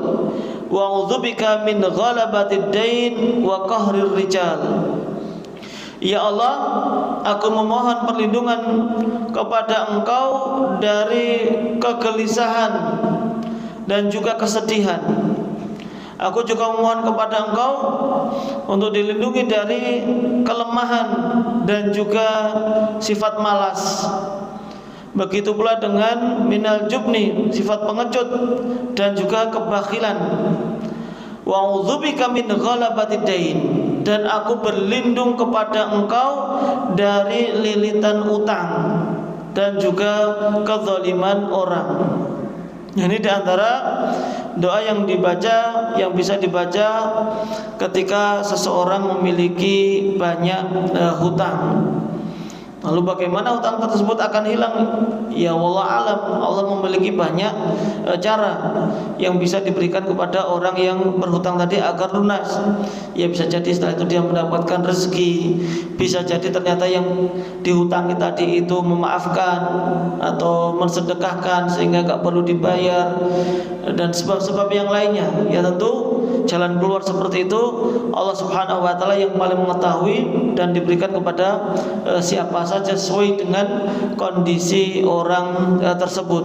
wa a'udzubika min ghalabatid dain wa qahrir rijal. Ya Allah, aku memohon perlindungan kepada Engkau dari kegelisahan dan juga kesedihan. Aku juga memohon kepada Engkau untuk dilindungi dari kelemahan dan juga sifat malas. Begitu pula dengan minal jubni, sifat pengecut dan juga kebakhilan. Wa a'udzubika min ghalabatid dain, dan aku berlindung kepada Engkau dari lilitan utang dan juga kezaliman orang. Ini diantara doa yang dibaca, yang bisa dibaca ketika seseorang memiliki banyak hutang. Lalu bagaimana hutang tersebut akan hilang? Ya wallah alam, Allah memiliki banyak cara yang bisa diberikan kepada orang yang berhutang tadi agar lunas. Ya bisa jadi setelah itu dia mendapatkan rezeki, bisa jadi ternyata yang dihutangi tadi itu memaafkan atau mensedekahkan sehingga gak perlu dibayar, dan sebab-sebab yang lainnya. Ya tentu jalan keluar seperti itu Allah Subhanahu wa taala yang paling mengetahui, dan diberikan kepada siapa saja sesuai dengan kondisi orang tersebut.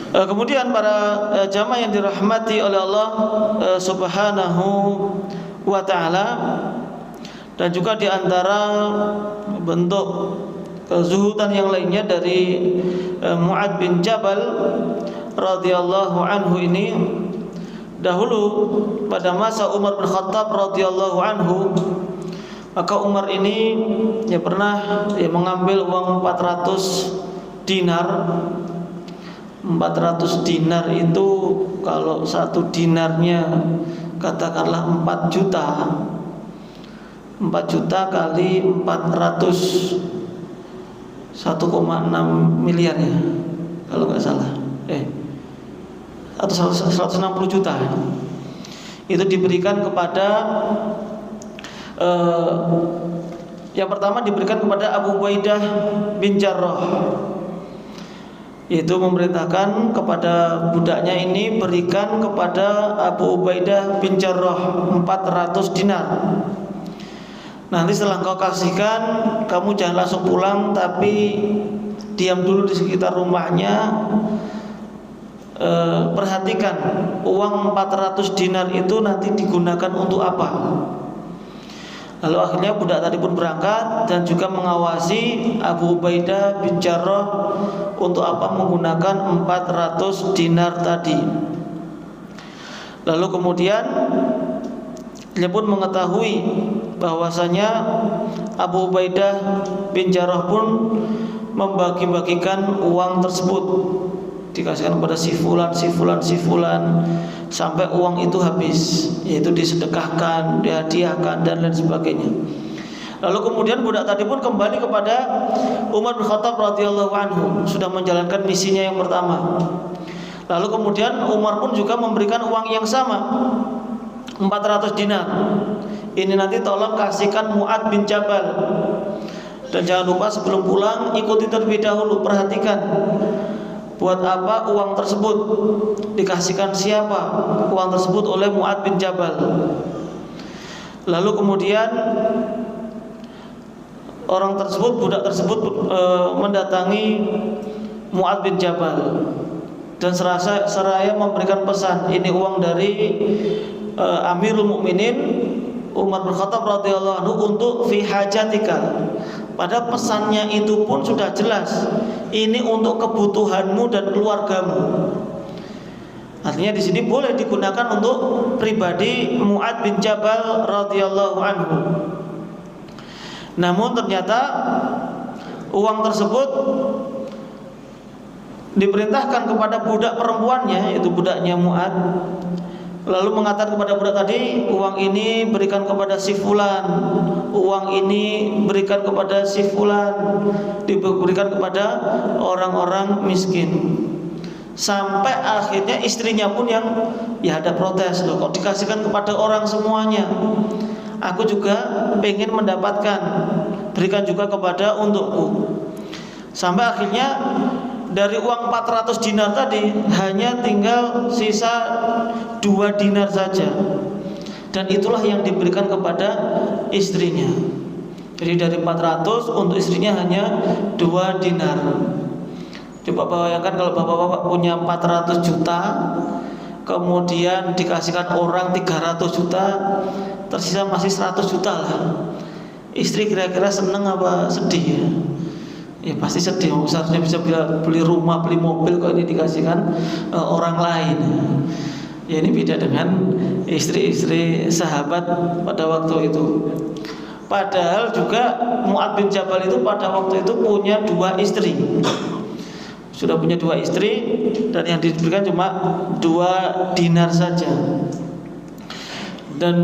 Kemudian para jamaah yang dirahmati oleh Allah Subhanahu wa taala, dan juga di antara bentuk kezuhudan yang lainnya dari Mu'adz bin Jabal radhiyallahu anhu ini, dahulu pada masa Umar bin Khattab radhiyallahu anhu, maka Umar ini pernah mengambil uang 400 dinar. 400 dinar itu kalau satu dinarnya katakanlah 4 juta. 4 juta kali 400 1,6 miliar ya, kalau nggak salah. Atau 160 juta. Itu diberikan kepada yang pertama diberikan kepada Abu Ubaidah bin Jarrah, yaitu memerintahkan kepada budaknya ini, berikan kepada Abu Ubaidah bin Jarrah 400 dinar. Nanti setelah kau kasihkan, kamu jangan langsung pulang, tapi diam dulu di sekitar rumahnya. Perhatikan uang 400 dinar itu nanti digunakan untuk apa. Lalu akhirnya budak tadi pun berangkat dan juga mengawasi Abu Ubaidah bin Jarrah untuk apa menggunakan 400 dinar tadi. Lalu kemudian dia pun mengetahui bahwasanya Abu Ubaidah bin Jarrah pun membagi-bagikan uang tersebut, dikasihkan kepada si fulan sampai uang itu habis, yaitu disedekahkan, dihadiahkan dan lain sebagainya. Lalu kemudian budak tadi pun kembali kepada Umar bin Khattab radhiyallahu anhu, sudah menjalankan misinya yang pertama. Lalu kemudian Umar pun juga memberikan uang yang sama, 400 dinar. Ini nanti tolong kasihkan Mu'adz bin Jabal. Dan jangan lupa sebelum pulang ikuti terlebih dahulu, perhatikan buat apa uang tersebut, dikasihkan siapa uang tersebut oleh Mu'adz bin Jabal. Lalu kemudian orang tersebut, budak tersebut mendatangi Mu'adz bin Jabal dan seraya memberikan pesan, ini uang dari Amirul Mukminin Umar bin Khattab radhiyallahu anhu untuk fi hajatika, Padahal pesannya itu pun sudah jelas, ini untuk kebutuhanmu dan keluargamu. Artinya di sini boleh digunakan untuk pribadi Mu'adz bin Jabal radhiyallahu anhu. Namun ternyata uang tersebut diperintahkan kepada budak perempuannya, yaitu budaknya Mu'adz. Lalu mengatakan kepada budak tadi, uang ini berikan kepada si fulan, uang ini berikan kepada si fulan, diberikan kepada orang-orang miskin. Sampai akhirnya istrinya pun yang ada protes, loh kok dikasihkan kepada orang semuanya, aku juga pengen mendapatkan, berikan juga kepada untukku. Sampai akhirnya dari uang 400 dinar tadi hanya tinggal sisa 2 dinar saja, dan itulah yang diberikan kepada istrinya. Jadi dari 400 untuk istrinya hanya 2 dinar. Coba bayangkan kalau bapak-bapak punya 400 juta, kemudian dikasihkan orang 300 juta, tersisa masih 100 juta lah. Istri kira-kira seneng apa sedih ya? Ya pasti sedih. Seharusnya bisa beli rumah, beli mobil, kok ini dikasihkan orang lain. Ya ini beda dengan istri-istri sahabat pada waktu itu. Padahal juga Mu'adz bin Jabal itu pada waktu itu punya 2 istri. Sudah punya 2 istri, dan yang diberikan cuma 2 dinar saja. Dan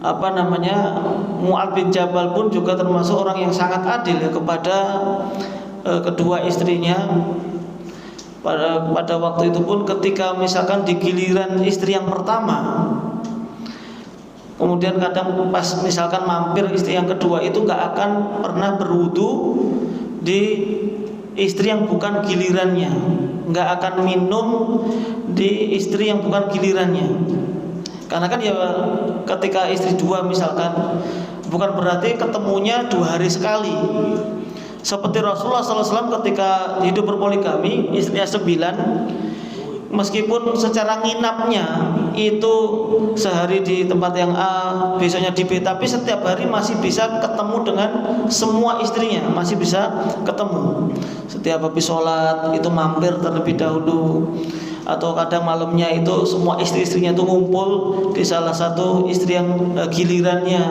Mu'adz bin Jabal pun juga termasuk orang yang sangat adil ya kepada kedua istrinya. Pada waktu itu pun ketika misalkan di giliran istri yang pertama, kemudian kadang pas misalkan mampir istri yang kedua, itu gak akan pernah berwudu di istri yang bukan gilirannya, nggak akan minum di istri yang bukan gilirannya. Karena kan ya ketika istri 2 misalkan, bukan berarti ketemunya 2 hari sekali. Seperti Rasulullah SAW ketika hidup berpoligami, istrinya 9, meskipun secara nginapnya itu sehari di tempat yang A, besoknya di B, tapi setiap hari masih bisa ketemu dengan semua istrinya, masih bisa ketemu. Setiap habis sholat itu mampir terlebih dahulu, atau kadang malamnya itu semua istri-istrinya itu ngumpul di salah satu istri yang gilirannya.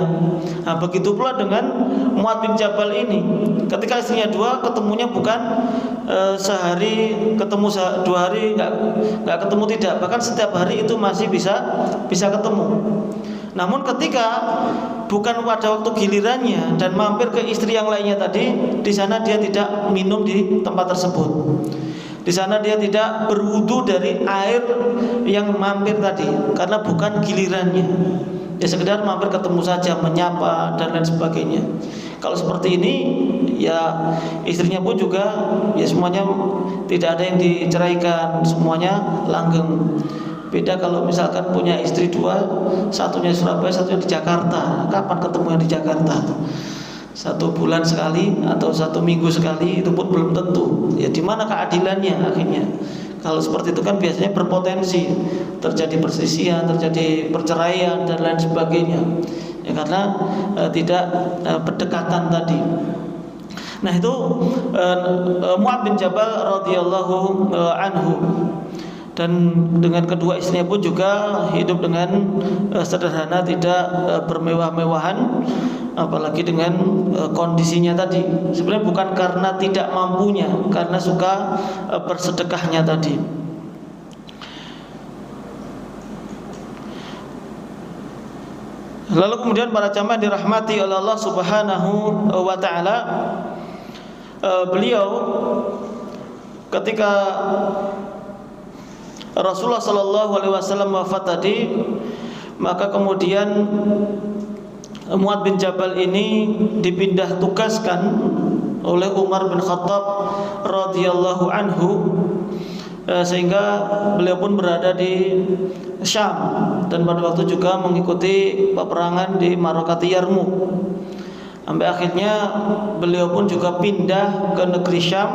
Nah begitu pula dengan Mu'adz bin Jabal ini, ketika istrinya 2 ketemunya bukan sehari ketemu, 2 hari nggak ketemu, tidak, bahkan setiap hari itu masih bisa ketemu. Namun ketika bukan pada waktu gilirannya dan mampir ke istri yang lainnya tadi, di sana dia tidak minum di tempat tersebut. Di sana dia tidak berwudu dari air yang mampir tadi, karena bukan gilirannya. Ya sekedar mampir ketemu saja, menyapa dan lain sebagainya. Kalau seperti ini, ya istrinya pun juga ya semuanya tidak ada yang diceraikan, semuanya langgeng. Beda kalau misalkan punya istri 2, satunya di Surabaya, satunya di Jakarta. Kapan ketemu yang di Jakarta? 1 bulan sekali atau 1 minggu sekali, itu pun belum tentu. Ya di mana keadilannya akhirnya? Kalau seperti itu kan biasanya berpotensi terjadi perselisihan, terjadi perceraian dan lain sebagainya. Ya karena tidak berdekatan tadi. Nah itu Mu'adz bin Jabal radhiyallahu anhu. Dan dengan kedua istrinya pun juga hidup dengan sederhana, tidak bermewah-mewahan, apalagi dengan kondisinya tadi. Sebenarnya bukan karena tidak mampunya, karena suka bersedekahnya tadi. Lalu kemudian para jamaah dirahmati oleh Allah Subhanahu wa taala, beliau ketika Rasulullah sallallahu alaihi wasallam wafat tadi, maka kemudian Mu'adz bin Jabal ini dipindah tugaskan oleh Umar bin Khattab radhiyallahu anhu, sehingga beliau pun berada di Syam dan pada waktu juga mengikuti peperangan di Marokati Yarmuk. Sampai akhirnya beliau pun juga pindah ke negeri Syam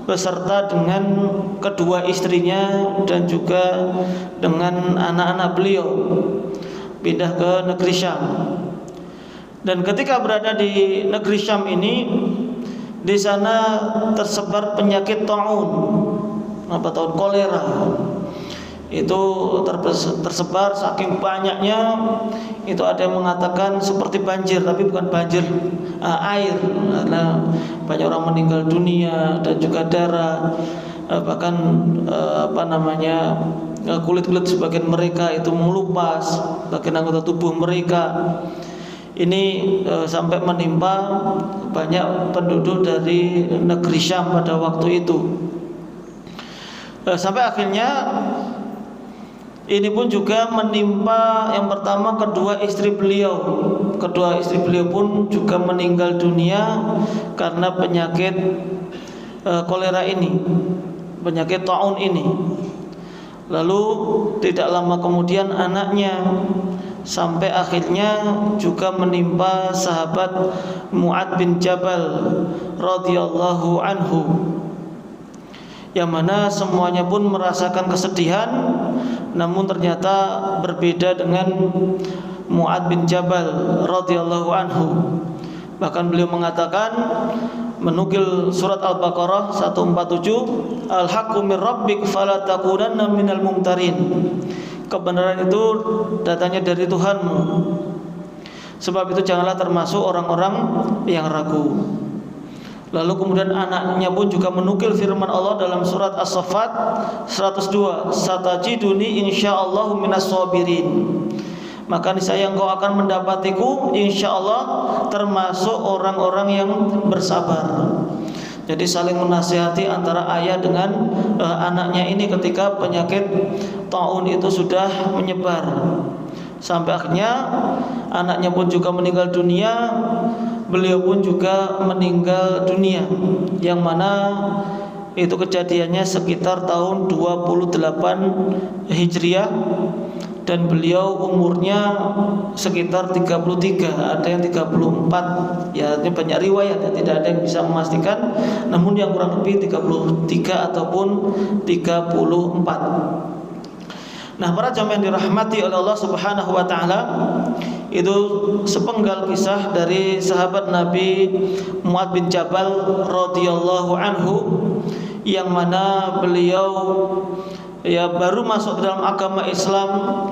beserta dengan kedua istrinya dan juga dengan anak-anak beliau, pindah ke negeri Syam. Dan ketika berada di negeri Syam ini, di sana tersebar penyakit taun, kolera. Itu tersebar saking banyaknya, itu ada yang mengatakan seperti banjir, tapi bukan banjir air, karena banyak orang meninggal dunia dan juga darah, bahkan kulit-kulit sebagian mereka itu melupas, bagian anggota tubuh mereka. Ini sampai menimpa banyak penduduk dari negeri Syam pada waktu itu. Sampai akhirnya ini pun juga menimpa yang pertama kedua istri beliau. Kedua istri beliau pun juga meninggal dunia karena penyakit kolera ini, penyakit taun ini. Lalu tidak lama kemudian anaknya, sampai akhirnya juga menimpa sahabat Mu'ad bin Jabal radhiyallahu anhu, yang mana semuanya pun merasakan kesedihan. Namun ternyata berbeda dengan Mu'ad bin Jabal radhiyallahu anhu. Bahkan beliau mengatakan, menukil surat Al-Baqarah 147, Al-haqqu min rabbik fala takunanna minal mumtarin. Kebenaran itu datangnya dari Tuhanmu, sebab itu janganlah termasuk orang-orang yang ragu. Lalu kemudian anaknya pun juga menukil firman Allah dalam surat As-Saffat 102, satajiduni insyaallahu minas sabirin. Maka niscaya engkau akan mendapatiku insyaallah termasuk orang-orang yang bersabar. Jadi saling menasihati antara ayah dengan anaknya ini ketika penyakit taun itu sudah menyebar. Sampai akhirnya anaknya pun juga meninggal dunia, beliau pun juga meninggal dunia, yang mana itu kejadiannya sekitar tahun 28 Hijriah, dan beliau umurnya sekitar 33, ada yang 34. Ya, ini banyak riwayat, ya, tidak ada yang bisa memastikan, namun yang kurang lebih 33 ataupun 34. Nah, para jamaah yang dirahmati oleh Allah Subhanahu wa taala, itu sepenggal kisah dari sahabat Nabi Mu'ad bin Jabal radhiyallahu anhu, yang mana beliau baru masuk ke dalam agama Islam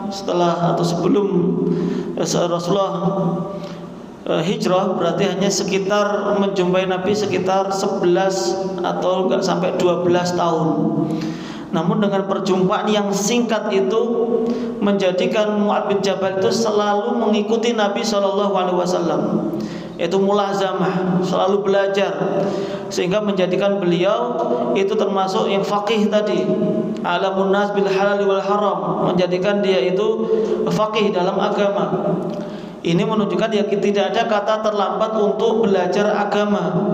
setelah atau sebelum Rasulullah hijrah, berarti hanya sekitar menjumpai Nabi sekitar 11 atau enggak sampai 12 tahun. Namun dengan perjumpaan yang singkat itu menjadikan Mu'ad bin Jabal itu selalu mengikuti Nabi SAW, yaitu mulazamah, selalu belajar, sehingga menjadikan beliau itu termasuk yang faqih tadi, alamun nas bil halal wal haram, menjadikan dia itu faqih dalam agama. Ini menunjukkan ya tidak ada kata terlambat untuk belajar agama.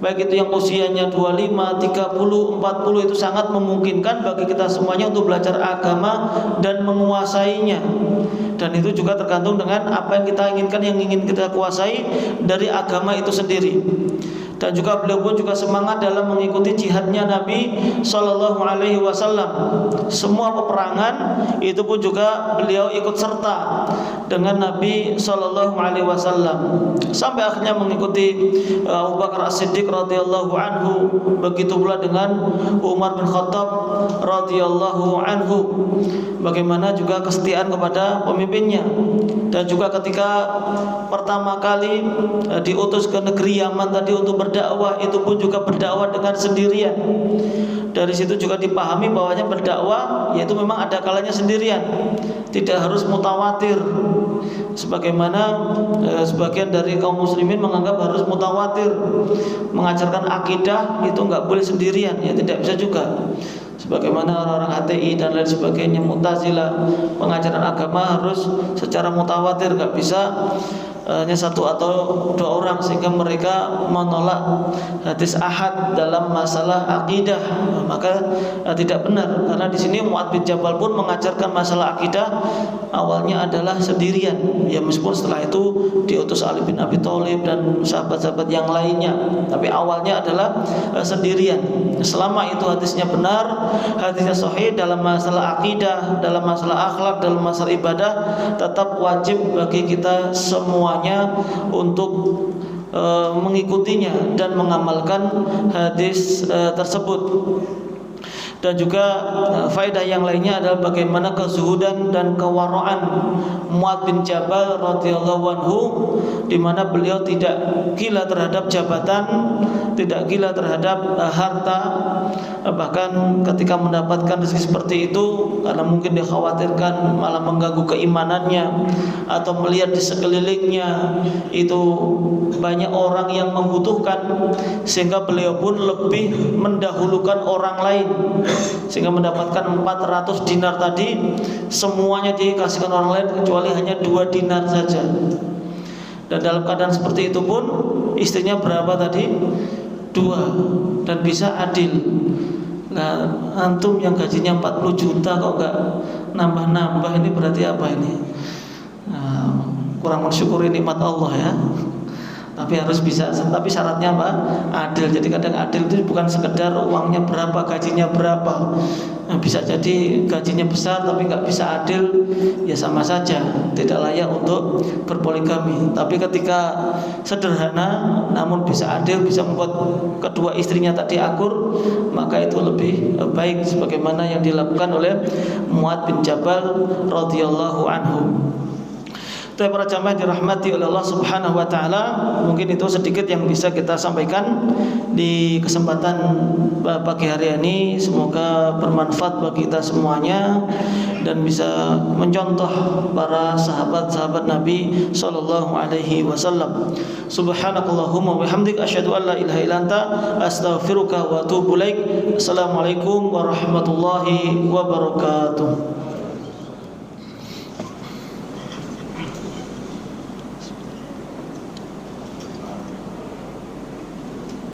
Baik itu yang usianya 25, 30, 40, itu sangat memungkinkan bagi kita semuanya untuk belajar agama dan menguasainya. Dan itu juga tergantung dengan apa yang kita inginkan, yang ingin kita kuasai dari agama itu sendiri. Dan juga beliau pun juga semangat dalam mengikuti jihadnya Nabi Sallallahu Alaihi Wasallam. Semua peperangan itu pun juga beliau ikut serta dengan Nabi Sallallahu Alaihi Wasallam, sampai akhirnya mengikuti Abu Bakar As-Siddiq radhiyallahu anhu. Begitu pula dengan Umar bin Khattab radhiyallahu anhu. Bagaimana juga kesetiaan kepada pemimpinnya. Dan juga ketika pertama kali diutus ke negeri Yaman tadi untuk berdakwah, itu pun juga berdakwah dengan sendirian. Dari situ juga dipahami bahwanya berdakwah yaitu memang ada kalanya sendirian, tidak harus mutawatir. Sebagaimana sebagian dari kaum muslimin menganggap harus mutawatir, mengajarkan akidah itu enggak boleh sendirian, ya tidak bisa juga. Sebagaimana orang-orang HTI dan lain sebagainya, Mu'tazilah, pengajaran agama harus secara mutawatir, enggak bisa hanya satu atau dua orang, sehingga mereka menolak hadis ahad dalam masalah akidah. Maka tidak benar, karena di sini Mu'ad bin Jabal pun mengajarkan masalah akidah awalnya adalah sendirian, ya meskipun setelah itu diutus Ali bin Abi Thalib dan sahabat-sahabat yang lainnya, tapi awalnya adalah sendirian. Selama itu hadisnya benar, hadisnya sahih dalam masalah akidah, dalam masalah akhlak, dalam masalah ibadah, tetap wajib bagi kita semuanya semuanya untuk mengikutinya dan mengamalkan hadis tersebut. Dan juga faedah yang lainnya adalah bagaimana kezuhudan dan kewaraan Mu'adz bin Jabal radhiyallahu anhu, di mana beliau tidak gila terhadap jabatan, tidak gila terhadap harta, bahkan ketika mendapatkan rezeki seperti itu karena mungkin dikhawatirkan malah mengganggu keimanannya atau melihat di sekelilingnya itu banyak orang yang membutuhkan, sehingga beliau pun lebih mendahulukan orang lain, sehingga mendapatkan 400 dinar tadi semuanya dikasihkan orang lain kecuali hanya 2 dinar saja. Dan dalam keadaan seperti itu pun istrinya berapa tadi? 2, dan bisa adil. Nah, antum yang gajinya 40 juta kok enggak nambah-nambah, ini berarti apa ini? Kurang mensyukuri nikmat Allah ya. Tapi harus bisa, tapi syaratnya apa? Adil. Jadi kadang adil itu bukan sekedar uangnya berapa, gajinya berapa. Bisa jadi gajinya besar tapi nggak bisa adil, ya sama saja, tidak layak untuk berpoligami. Tapi ketika sederhana namun bisa adil, bisa membuat kedua istrinya tadi akur, maka itu lebih baik, sebagaimana yang dilakukan oleh Mu'adz bin Jabal radhiyallahu anhu. Para jamaah dirahmati oleh Allah Subhanahu wa taala, mungkin itu sedikit yang bisa kita sampaikan di kesempatan pagi hari ini. Semoga bermanfaat bagi kita semuanya dan bisa mencontoh para sahabat-sahabat Nabi sallallahu alaihi wasallam. Subhanakallahumma wa bihamdika asyhadu an la ilaha illa anta astaghfiruka wa atubu ilaik. Assalamualaikum warahmatullahi wabarakatuh.